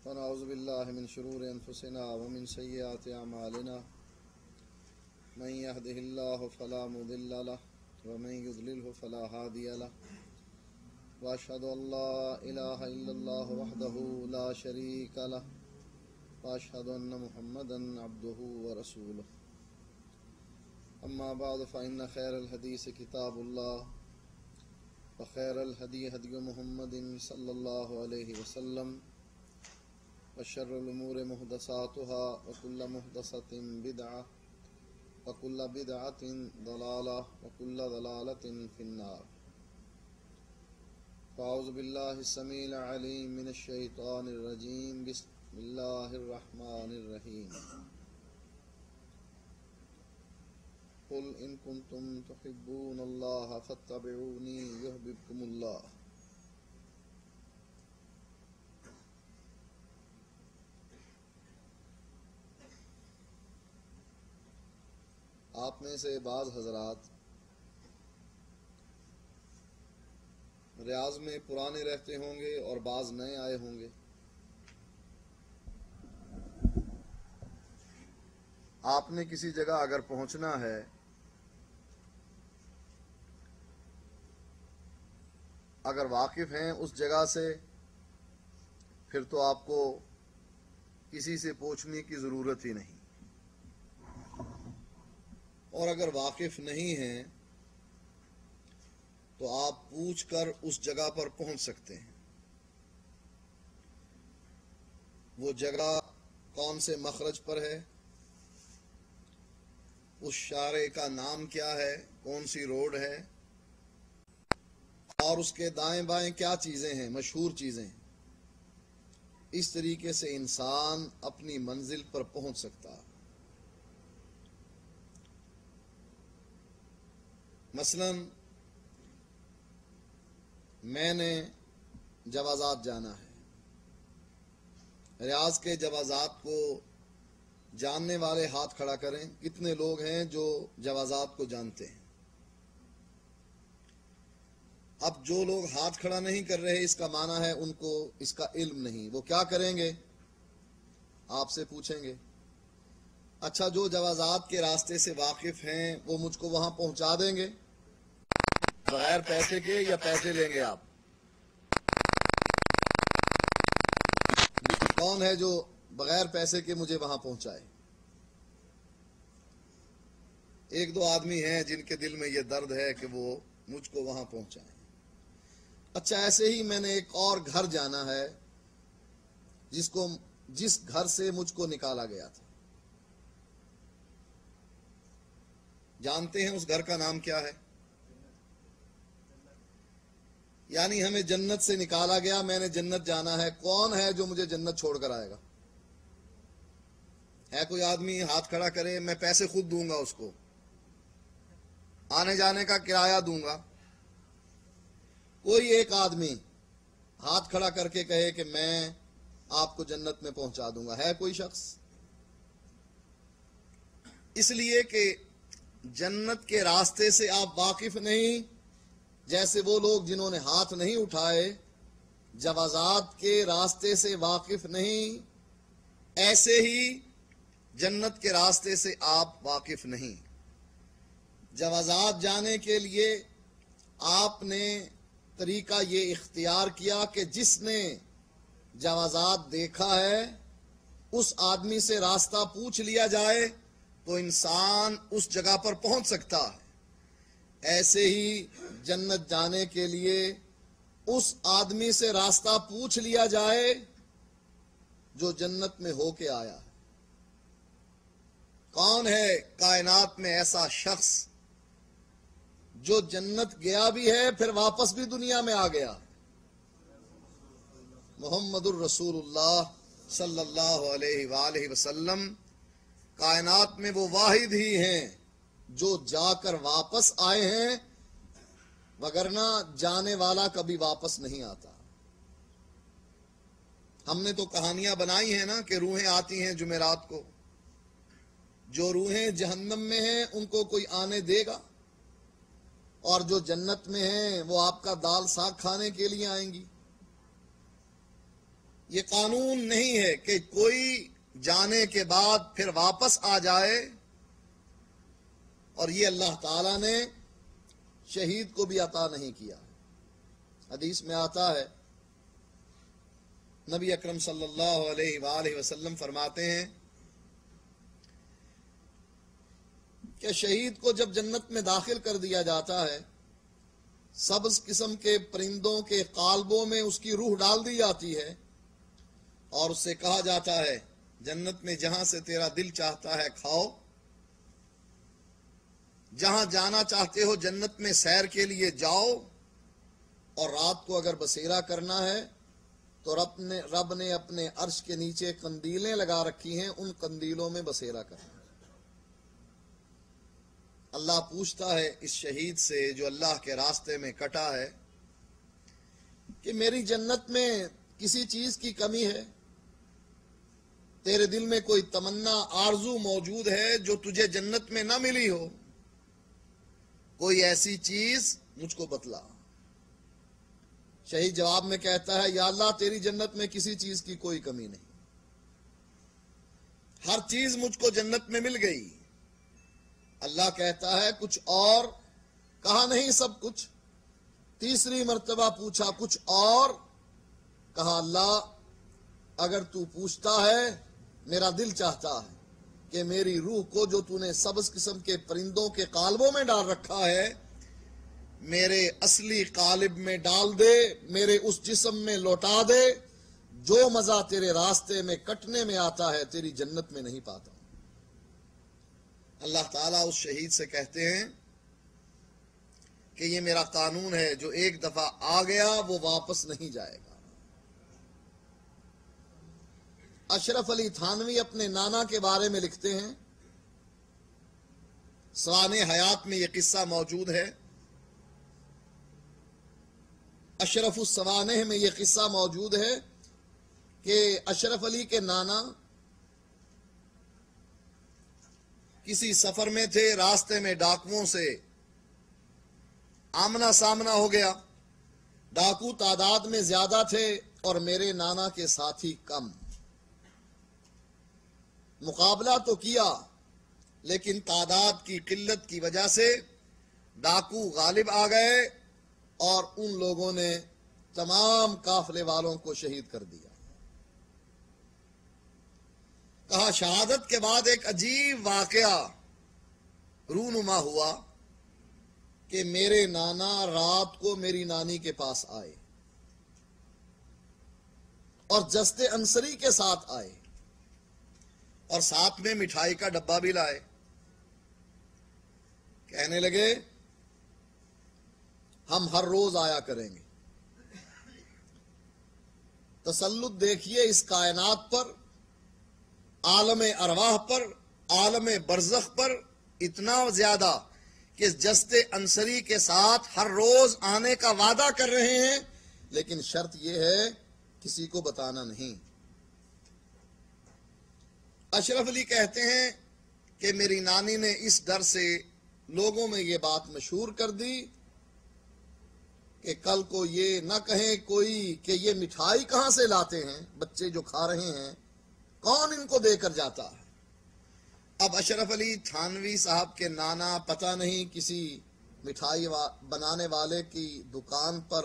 ونعوذ بالله من شرور أنفسنا ومن سيئات أعمالنا من يهده الله فلا مضل له ومن يضلله فلا هادي له وأشهد أن لا إله إلا الله وحده لا شريك له وأشهد أن محمدا عبده ورسوله أما بعد فإن خير الحديث كتاب الله وخير الهدي هدي محمد صلى الله عليه وسلم وشر الأمور محدثاتها وكل محدثة بدعة وكل بدعة ضلالة وكل ضلالة في النار. فأعوذ بالله السميع العليم من الشيطان الرجيم. بسم الله الرحمن الرحيم. قل إن كنتم تحبون الله فاتبعوني يحببكم الله. آپ میں سے بعض حضرات ریاض میں پرانے رہتے ہوں گے اور بعض نئے آئے ہوں گے. آپ نے کسی جگہ اگر پہنچنا ہے اگر واقف ہیں اس جگہ سے پھر تو آپ کو کسی سے پوچھنے کی ضرورت ہی نہیں، اور اگر واقف نہیں ہیں تو آپ پوچھ کر اس جگہ پر پہنچ سکتے ہیں. وہ جگہ کون سے مخرج پر ہے، اس شارع کا نام کیا ہے، کون سی روڈ ہے، اور اس کے دائیں بائیں کیا چیزیں ہیں، مشہور چیزیں ہیں. اس طریقے سے انسان اپنی منزل پر پہنچ سکتا ہے. مثلا میں نے جوازات جانا ہے. ریاض کے جوازات کو جاننے والے ہاتھ کھڑا کریں. کتنے لوگ ہیں جو جوازات کو جانتے ہیں؟ اب جو لوگ ہاتھ کھڑا نہیں کر رہے اس کا معنی ہے ان کو اس کا علم نہیں. وہ کیا کریں گے؟ آپ سے پوچھیں گے اچھا جو جوازات کے راستے سے واقف ہیں وہ مجھ کو وہاں پہنچا دیں گے بغیر پیسے کے، یا پیسے لیں گے آپ؟ کون ہے جو بغیر پیسے کے مجھے وہاں پہنچائے؟ ایک دو آدمی ہیں جن کے دل میں یہ درد ہے کہ وہ مجھ کو وہاں پہنچائیں. اچھا ایسے ہی میں نے ایک اور گھر جانا ہے جس گھر سے مجھ کو نکالا گیا تھا. جانتے ہیں اس گھر کا نام کیا ہے؟ یعنی ہمیں جنت سے نکالا گیا، میں نے جنت جانا ہے. کون ہے جو مجھے جنت چھوڑ کر آئے گا؟ ہے کوئی آدمی؟ ہاتھ کھڑا کرے. میں پیسے خود دوں گا، اس کو آنے جانے کا کرایہ دوں گا. کوئی ایک آدمی ہاتھ کھڑا کر کے کہے کہ میں آپ کو جنت میں پہنچا دوں گا. ہے کوئی شخص؟ اس لیے کہ جنت کے راستے سے آپ واقف نہیں، جیسے وہ لوگ جنہوں نے ہاتھ نہیں اٹھائے جوازات کے راستے سے واقف نہیں، ایسے ہی جنت کے راستے سے آپ واقف نہیں. جوازات جانے کے لیے آپ نے طریقہ یہ اختیار کیا کہ جس نے جوازات دیکھا ہے اس آدمی سے راستہ پوچھ لیا جائے تو انسان اس جگہ پر پہنچ سکتا ہے. ایسے ہی جنت جانے کے لیے اس آدمی سے راستہ پوچھ لیا جائے جو جنت میں ہو کے آیا ہے. کون ہے کائنات میں ایسا شخص جو جنت گیا بھی ہے پھر واپس بھی دنیا میں آ گیا؟ محمد الرسول اللہ صلی اللہ علیہ وآلہ وسلم کائنات میں وہ واحد ہی ہیں جو جا کر واپس آئے ہیں، وگرنہ جانے والا کبھی واپس نہیں آتا. ہم نے تو کہانیاں بنائی ہیں نا کہ روحیں آتی ہیں جمعرات کو. جو روحیں جہنم میں ہیں ان کو کوئی آنے دے گا، اور جو جنت میں ہیں وہ آپ کا دال ساگ کھانے کے لیے آئیں گی. یہ قانون نہیں ہے کہ کوئی جانے کے بعد پھر واپس آ جائے، اور یہ اللہ تعالیٰ نے شہید کو بھی عطا نہیں کیا۔ حدیث میں آتا ہے، نبی اکرم صلی اللہ علیہ وآلہ وسلم فرماتے ہیں کہ شہید کو جب جنت میں داخل کر دیا جاتا ہے، سبز قسم کے پرندوں کے قالبوں میں اس کی روح ڈال دی جاتی ہے، اور اس سے کہا جاتا ہے جنت میں جہاں سے تیرا دل چاہتا ہے کھاؤ، جہاں جانا چاہتے ہو جنت میں سیر کے لیے جاؤ، اور رات کو اگر بسیرا کرنا ہے تو رب نے اپنے عرش کے نیچے قندیلیں لگا رکھی ہیں، ان قندیلوں میں بسیرا کرنا۔ اللہ پوچھتا ہے اس شہید سے جو اللہ کے راستے میں کٹا ہے کہ میری جنت میں کسی چیز کی کمی ہے؟ تیرے دل میں کوئی تمنا آرزو موجود ہے جو تجھے جنت میں نہ ملی ہو؟ کوئی ایسی چیز مجھ کو بتلا۔ شہید جواب میں کہتا ہے، یا اللہ تیری جنت میں کسی چیز کی کوئی کمی نہیں، ہر چیز مجھ کو جنت میں مل گئی۔ اللہ کہتا ہے کچھ اور؟ کہا نہیں سب کچھ۔ تیسری مرتبہ پوچھا کچھ اور؟ کہا اللہ اگر تو پوچھتا ہے، میرا دل چاہتا ہے کہ میری روح کو جو تو نے سبز قسم کے پرندوں کے قالبوں میں ڈال رکھا ہے، میرے اصلی قالب میں ڈال دے، میرے اس جسم میں لوٹا دے جو مزہ تیرے راستے میں کٹنے میں آتا ہے تیری جنت میں نہیں پاتا۔ اللہ تعالیٰ اس شہید سے کہتے ہیں کہ یہ میرا قانون ہے، جو ایک دفعہ آ گیا وہ واپس نہیں جائے گا۔ اشرف علی تھانوی اپنے نانا کے بارے میں لکھتے ہیں، سوانح حیات میں یہ قصہ موجود ہے، اشرف السوانح میں یہ قصہ موجود ہے کہ اشرف علی کے نانا کسی سفر میں تھے، راستے میں ڈاکوؤں سے آمنا سامنا ہو گیا۔ ڈاکو تعداد میں زیادہ تھے اور میرے نانا کے ساتھی کم۔ مقابلہ تو کیا لیکن تعداد کی قلت کی وجہ سے ڈاکو غالب آ گئے اور ان لوگوں نے تمام قافلے والوں کو شہید کر دیا۔ کہا شہادت کے بعد ایک عجیب واقعہ رونما ہوا کہ میرے نانا رات کو میری نانی کے پاس آئے اور جست انصری کے ساتھ آئے، اور ساتھ میں مٹھائی کا ڈبہ بھی لائے۔ کہنے لگے ہم ہر روز آیا کریں گے۔ تسلط دیکھیے اس کائنات پر، عالم ارواح پر، عالم برزخ پر اتنا زیادہ کہ جست انصری کے ساتھ ہر روز آنے کا وعدہ کر رہے ہیں، لیکن شرط یہ ہے کسی کو بتانا نہیں۔ اشرف علی کہتے ہیں کہ میری نانی نے اس ڈر سے لوگوں میں یہ بات مشہور کر دی کہ کل کو یہ نہ کہیں کوئی کہ یہ مٹھائی کہاں سے لاتے ہیں بچے جو کھا رہے ہیں، کون ان کو دے کر جاتا ہے۔ اب اشرف علی تھانوی صاحب کے نانا پتہ نہیں کسی مٹھائی بنانے والے کی دکان پر